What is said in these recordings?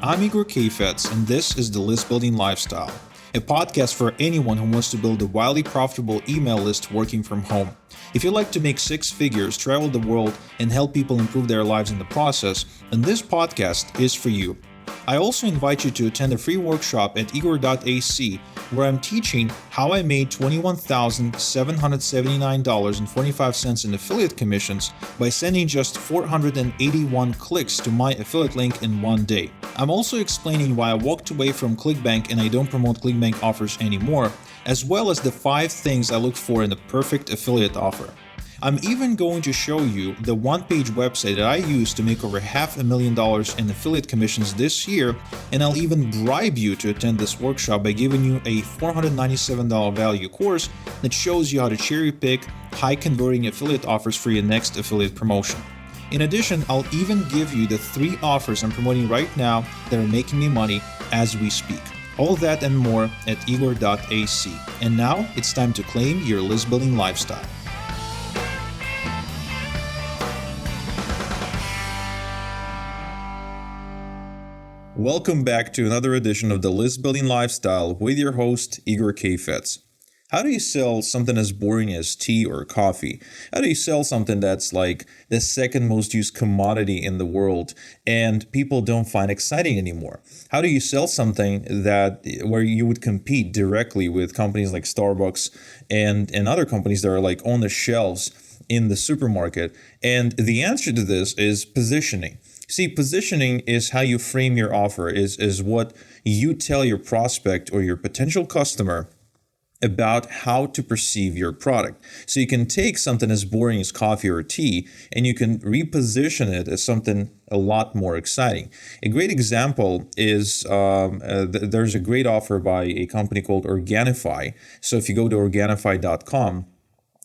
I'm Igor Kayfetz, and this is The List Building Lifestyle, a podcast for anyone who wants to build a wildly profitable email list working from home. If you'd like to make six figures, travel the world, and help people improve their lives in the process, then this podcast is for you. I also invite you to attend a free workshop at igor.ac, where I'm teaching how I made $21,779.45 in affiliate commissions by sending just 481 clicks to my affiliate link in one day. I'm also explaining why I walked away from ClickBank and I don't promote ClickBank offers anymore, as well as the 5 things I look for in a perfect affiliate offer. I'm even going to show you the one-page website that I used to make over $500,000 in affiliate commissions this year, and I'll even bribe you to attend this workshop by giving you a $497 value course that shows you how to cherry-pick high-converting affiliate offers for your next affiliate promotion. In addition, I'll even give you the 3 offers I'm promoting right now that are making me money as we speak. All that and more at igor.ac. And now it's time to claim your list building lifestyle. Welcome back to another edition of the List Building Lifestyle with your host, Igor Kayfetz. How do you sell something as boring as tea or coffee? How do you sell something that's like the second most used commodity in the world and people don't find exciting anymore? How do you sell something where you would compete directly with companies like Starbucks and other companies that are like on the shelves in the supermarket? And the answer to this is positioning. See, positioning is how you frame your offer, is what you tell your prospect or your potential customer about how to perceive your product. So you can take something as boring as coffee or tea and you can reposition it as something a lot more exciting. A great example is there's a great offer by a company called Organifi. So if you go to Organifi.com,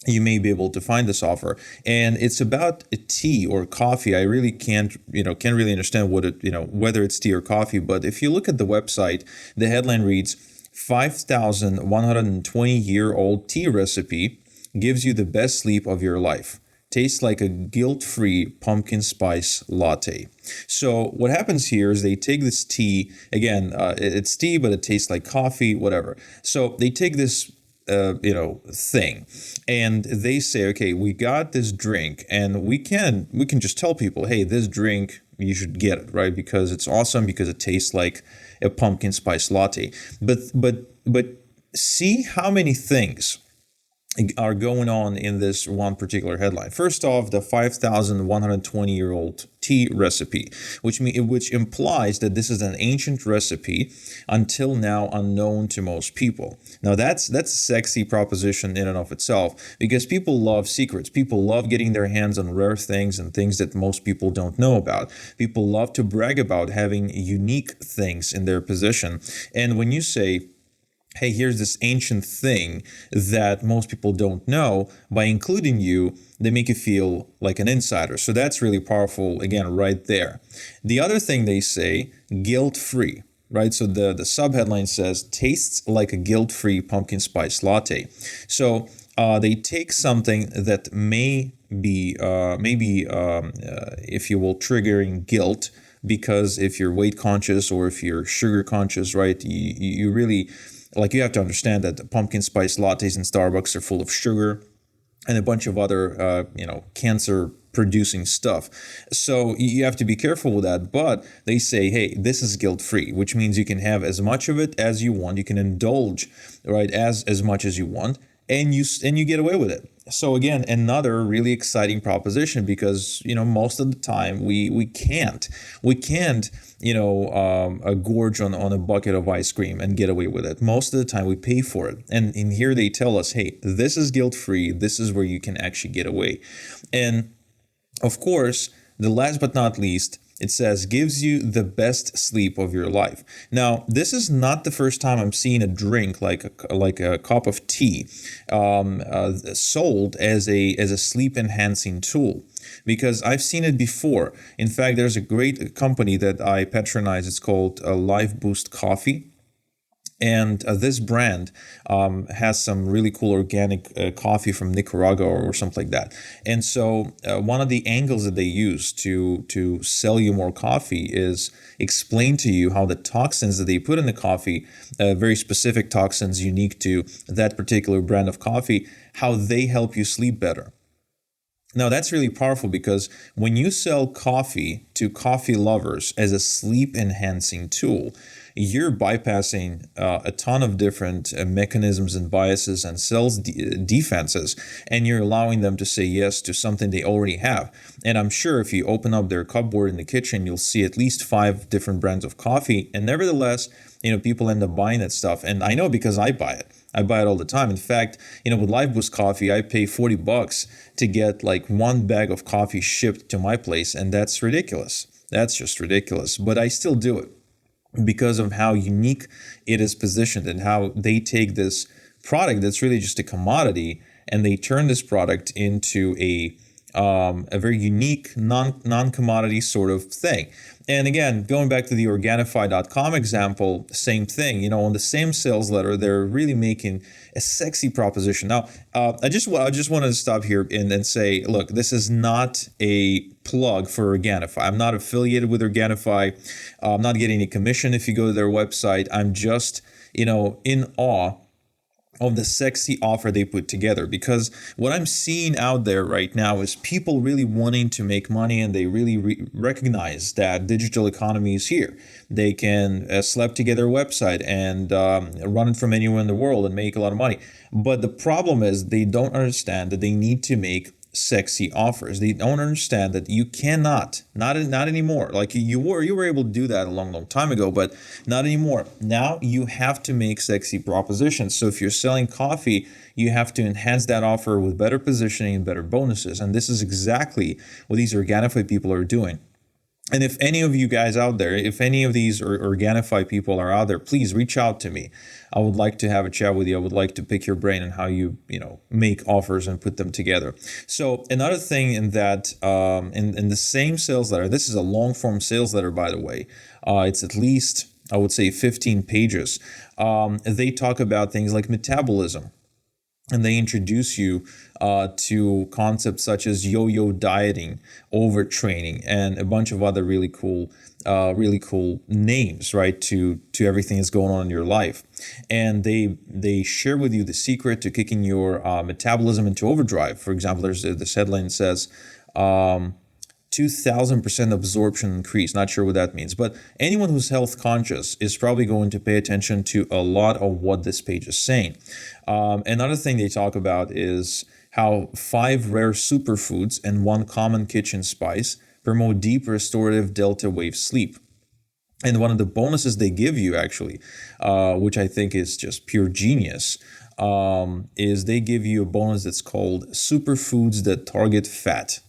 you may be able to find this offer, and it's about a tea or coffee. I really can't really understand whether it's tea or coffee. But if you look at the website, the headline reads 5,120-year-old tea recipe gives you the best sleep of your life. Tastes like a guilt-free pumpkin spice latte. So what happens here is they take this tea, again, it's tea, but it tastes like coffee, whatever. So they take this thing, and they say, okay, we got this drink, and we can just tell people, hey, this drink, you should get it, right? Because it's awesome, because it tastes like a pumpkin spice latte. But see how many things are going on in this one particular headline. First off, the 5,120-year-old tea recipe, which implies that this is an ancient recipe until now unknown to most people. Now that's a sexy proposition in and of itself, because people love secrets. People love getting their hands on rare things and things that most people don't know about. People love to brag about having unique things in their possession. And when you say, hey, here's this ancient thing that most people don't know, by including you, they make you feel like an insider. So that's really powerful, again, right there. The other thing they say, guilt-free, right? So the subheadline says, tastes like a guilt-free pumpkin spice latte. So they take something that may be, if you will, triggering guilt, because if you're weight conscious or if you're sugar conscious, right, you really... you have to understand that the pumpkin spice lattes in Starbucks are full of sugar and a bunch of other, cancer-producing stuff. So you have to be careful with that. But they say, hey, this is guilt-free, which means you can have as much of it as you want. You can indulge, right, as much as you want, and you get away with it. So again, another really exciting proposition, because most of the time we can't gorge on a bucket of ice cream and get away with it. Most of the time we pay for it, and in here they tell us, hey, this is guilt-free. This is where you can actually get away. And of course, the last but not least, it says, gives you the best sleep of your life. Now, this is not the first time I'm seeing a drink like a cup of tea sold as a sleep enhancing tool, because I've seen it before. In fact, there's a great company that I patronize. It's called Life Boost Coffee. And this brand has some really cool organic coffee from Nicaragua or something like that. And so one of the angles that they use to sell you more coffee is explain to you how the toxins that they put in the coffee, very specific toxins unique to that particular brand of coffee, how they help you sleep better. Now, that's really powerful because when you sell coffee to coffee lovers as a sleep enhancing tool, you're bypassing a ton of different mechanisms and biases and cells defenses, and you're allowing them to say yes to something they already have. And I'm sure if you open up their cupboard in the kitchen, you'll see at least 5 different brands of coffee. And nevertheless, people end up buying that stuff. And I know because I buy it. I buy it all the time. In fact, with Live Boost coffee, I pay $40 to get like 1 bag of coffee shipped to my place. And that's ridiculous. That's just ridiculous. But I still do it because of how unique it is positioned and how they take this product that's really just a commodity and they turn this product into a very unique non-commodity sort of thing. And again, going back to the Organifi.com example, same thing. On the same sales letter, they're really making a sexy proposition. Now, I just wanted to stop here and say, look, this is not a plug for Organifi. I'm not affiliated with Organifi. I'm not getting any commission if you go to their website. I'm just, in awe of the sexy offer they put together, because what I'm seeing out there right now is people really wanting to make money, and they really recognize that digital economy is here. They can slap together a website and run it from anywhere in the world and make a lot of money. But the problem is they don't understand that they need to make sexy offers. They don't understand that you cannot, not anymore. Like you were able to do that a long time ago, but not anymore. Now you have to make sexy propositions. So if you're selling coffee, you have to enhance that offer with better positioning and better bonuses. And this is exactly what these Organifi people are doing. And if any of you guys out there, if any of these Organifi people are out there, please reach out to me. I would like to have a chat with you. I would like to pick your brain on how you make offers and put them together. So another thing in that, in the same sales letter, this is a long form sales letter, by the way. It's at least, I would say, 15 pages. They talk about things like metabolism. And they introduce you to concepts such as yo-yo dieting, overtraining, and a bunch of other really cool names, right, to everything that's going on in your life. And they share with you the secret to kicking your metabolism into overdrive. For example, there's this headline that says 2,000% absorption increase. Not sure what that means, but anyone who's health conscious is probably going to pay attention to a lot of what this page is saying. Another thing they talk about is how 5 rare superfoods and 1 common kitchen spice promote deep restorative delta wave sleep. And one of the bonuses they give you, actually, which I think is just pure genius, is they give you a bonus that's called superfoods that target fat.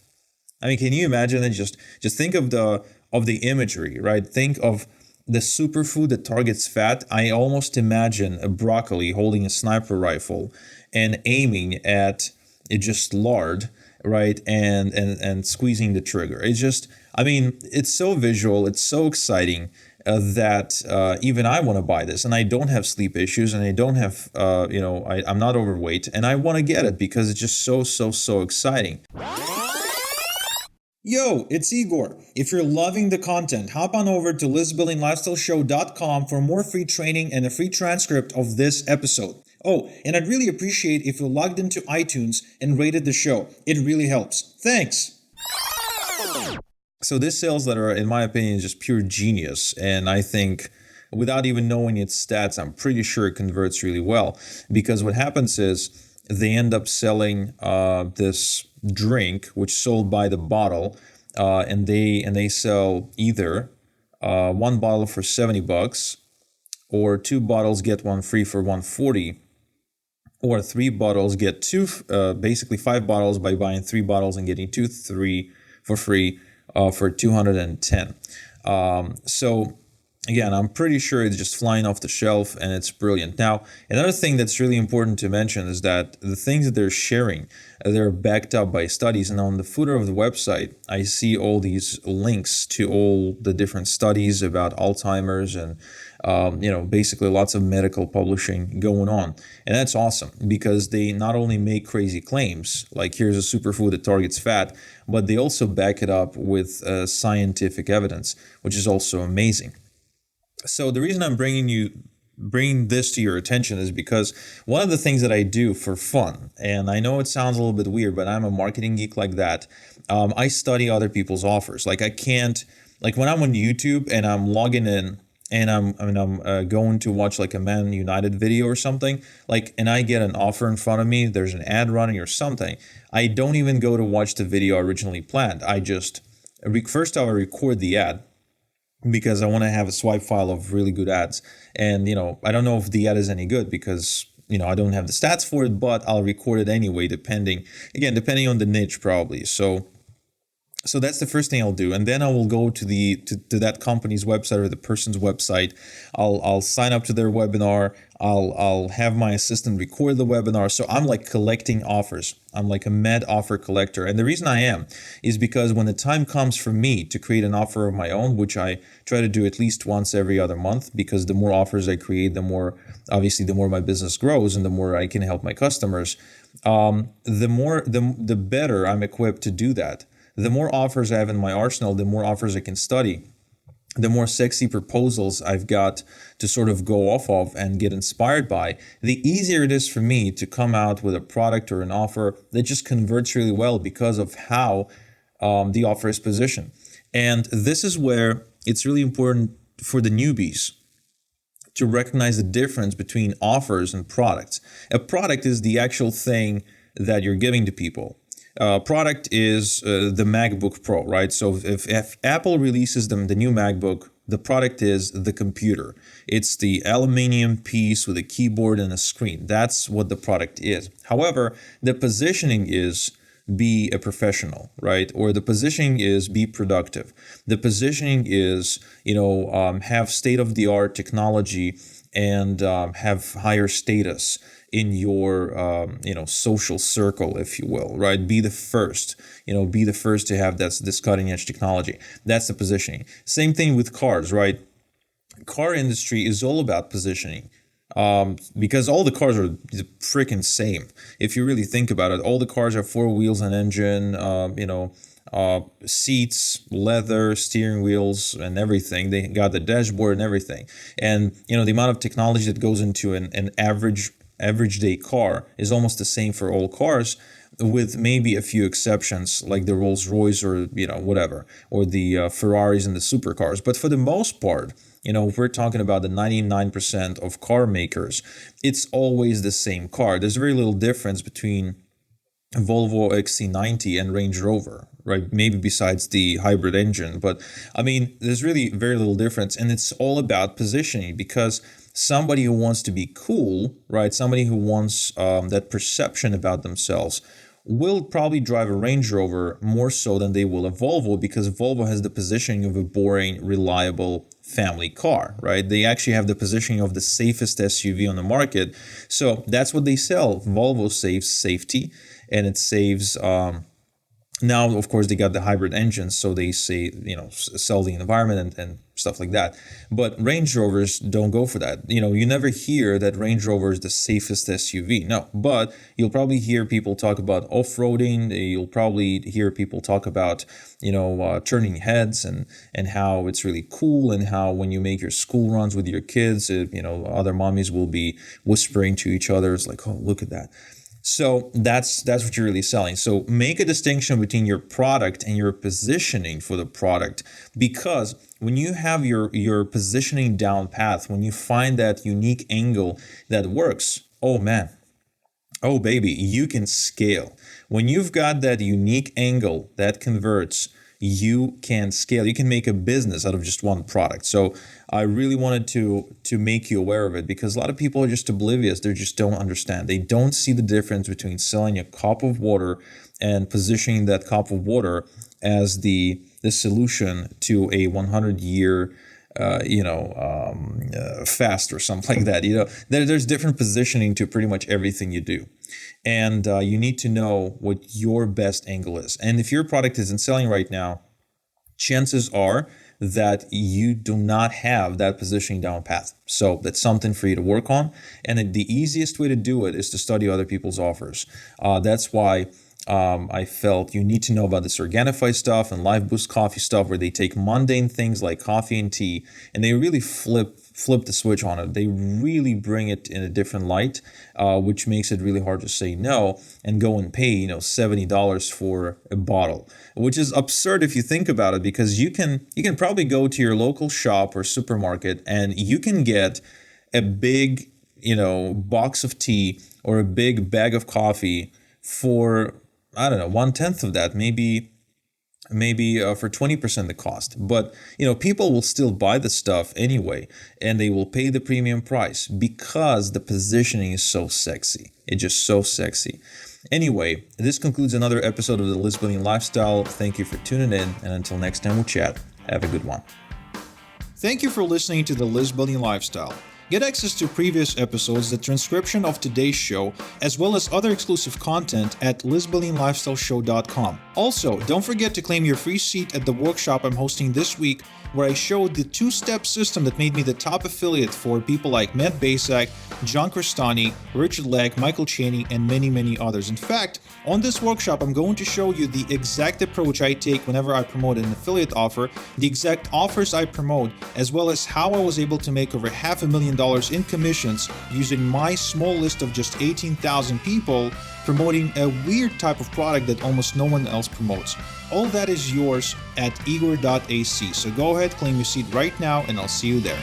I mean, can you imagine it? Just think of the imagery, right? Think of the superfood that targets fat. I almost imagine a broccoli holding a sniper rifle and aiming at just lard, right? And squeezing the trigger. It's so visual. It's so exciting that even I want to buy this. And I don't have sleep issues, and I don't have, I'm not overweight, and I want to get it because it's just so exciting. Yo, it's Igor. If you're loving the content, hop on over to listbuildinglifestyleshow.com for more free training and a free transcript of this episode. Oh, and I'd really appreciate if you logged into iTunes and rated the show. It really helps. Thanks. So this sales letter, in my opinion, is just pure genius. And I think without even knowing its stats, I'm pretty sure it converts really well. Because what happens is they end up selling this drink, which sold by the bottle, and they sell either 1 bottle for $70, or 2 bottles get 1 free for $140, or 3 bottles get 2, basically 5 bottles by buying 3 bottles and getting 3 for free for $210. So Again, I'm pretty sure it's just flying off the shelf and it's brilliant. Now, another thing that's really important to mention is that the things that they're sharing, they're backed up by studies. And on the footer of the website, I see all these links to all the different studies about Alzheimer's and, basically lots of medical publishing going on. And that's awesome because they not only make crazy claims, like here's a superfood that targets fat, but they also back it up with scientific evidence, which is also amazing. So the reason I'm bringing this to your attention is because one of the things that I do for fun, and I know it sounds a little bit weird, but I'm a marketing geek like that. I study other people's offers. Like I can't, like when I'm on YouTube and I'm logging in and I'm going to watch like a Man United video or something, like, and I get an offer in front of me, there's an ad running or something. I don't even go to watch the video originally planned. I just first I will record the ad, because I want to have a swipe file of really good ads. And, I don't know if the ad is any good because, I don't have the stats for it, but I'll record it anyway, depending on the niche probably. So that's the first thing I'll do, and then I will go to to that company's website or the person's website. I'll sign up to their webinar. I'll have my assistant record the webinar. So I'm like collecting offers. I'm like a mad offer collector, and the reason I am is because when the time comes for me to create an offer of my own, which I try to do at least once every other month, because the more offers I create, the more my business grows, and the more I can help my customers. The better I'm equipped to do that. The more offers I have in my arsenal, the more offers I can study, the more sexy proposals I've got to sort of go off of and get inspired by, the easier it is for me to come out with a product or an offer that just converts really well because of how the offer is positioned. And this is where it's really important for the newbies to recognize the difference between offers and products. A product is the actual thing that you're giving to people. Product is the MacBook Pro, right? So if Apple releases the new MacBook, the product is the computer. It's the aluminum piece with a keyboard and a screen. That's what the product is. However, the positioning is be a professional, right? Or the positioning is be productive. The positioning is, have state-of-the-art technology and have higher status in your social circle, if you will, right? Be the first to have this cutting edge technology. That's the positioning. Same thing with cars, right? Car industry is all about positioning, because all the cars are freaking same. If you really think about it, all the cars have four wheels and engine, seats, leather, steering wheels, and everything. They got the dashboard and everything. And the amount of technology that goes into an average day car is almost the same for all cars, with maybe a few exceptions like the Rolls Royce or whatever, or the Ferraris and the supercars. But for the most part, if we're talking about the 99% of car makers, it's always the same car. There's very little difference between Volvo XC90 and Range Rover, right? Maybe besides the hybrid engine, but I mean, there's really very little difference, and it's all about positioning, because somebody who wants to be cool, right? Somebody who wants that perception about themselves will probably drive a Range Rover more so than they will a Volvo, because Volvo has the positioning of a boring, reliable family car, right? They actually have the positioning of the safest SUV on the market. So that's what they sell. Volvo saves safety, and it saves now, of course, they got the hybrid engines, so they say, sell the environment and stuff like that. But Range Rovers don't go for that. You never hear that Range Rover is the safest SUV. No, but you'll probably hear people talk about off-roading. You'll probably hear people talk about, turning heads and how it's really cool, and how when you make your school runs with your kids, other mommies will be whispering to each other. It's like, oh, look at that. So that's what you're really selling. So make a distinction between your product and your positioning for the product, because when you have your positioning down path, when you find that unique angle that works, oh man, oh baby, you can scale. When you've got that unique angle that converts, you can scale. You can make a business out of just one product. So I really wanted to make you aware of it, because a lot of people are just oblivious. They just don't understand. They don't see the difference between selling a cup of water and positioning that cup of water as the solution to a 100-year fast or something like that. There's different positioning to pretty much everything you do. And you need to know what your best angle is. And if your product isn't selling right now, chances are that you do not have that positioning down path. So that's something for you to work on. And the easiest way to do it is to study other people's offers. That's why I felt you need to know about this Organifi stuff and Live Boost Coffee stuff, where they take mundane things like coffee and tea and they really flip the switch on it. They really bring it in a different light, which makes it really hard to say no and go and pay $70 for a bottle, which is absurd if you think about it, because you can probably go to your local shop or supermarket and you can get a big box of tea or a big bag of coffee for, I don't know, 1/10 of that, maybe for 20% the cost. But people will still buy the stuff anyway, and they will pay the premium price because the positioning is so sexy. It's just so sexy. Anyway, this concludes another episode of the List Building Lifestyle. Thank you for tuning in, and until next time we'll chat, have a good one. Thank you for listening to the List Building Lifestyle. Get access to previous episodes, the transcription of today's show, as well as other exclusive content at listbuildinglifestyleshow.com. Also, don't forget to claim your free seat at the workshop I'm hosting this week, where I showed the two-step system that made me the top affiliate for people like Matt Basak, John Crestani, Richard Legg, Michael Cheney, and many, many others. In fact, on this workshop, I'm going to show you the exact approach I take whenever I promote an affiliate offer, the exact offers I promote, as well as how I was able to make over $500,000 in commissions using my small list of just 18,000 people promoting a weird type of product that almost no one else promotes. All that is yours at igor.ac. So go ahead, claim your seat right now, and I'll see you there.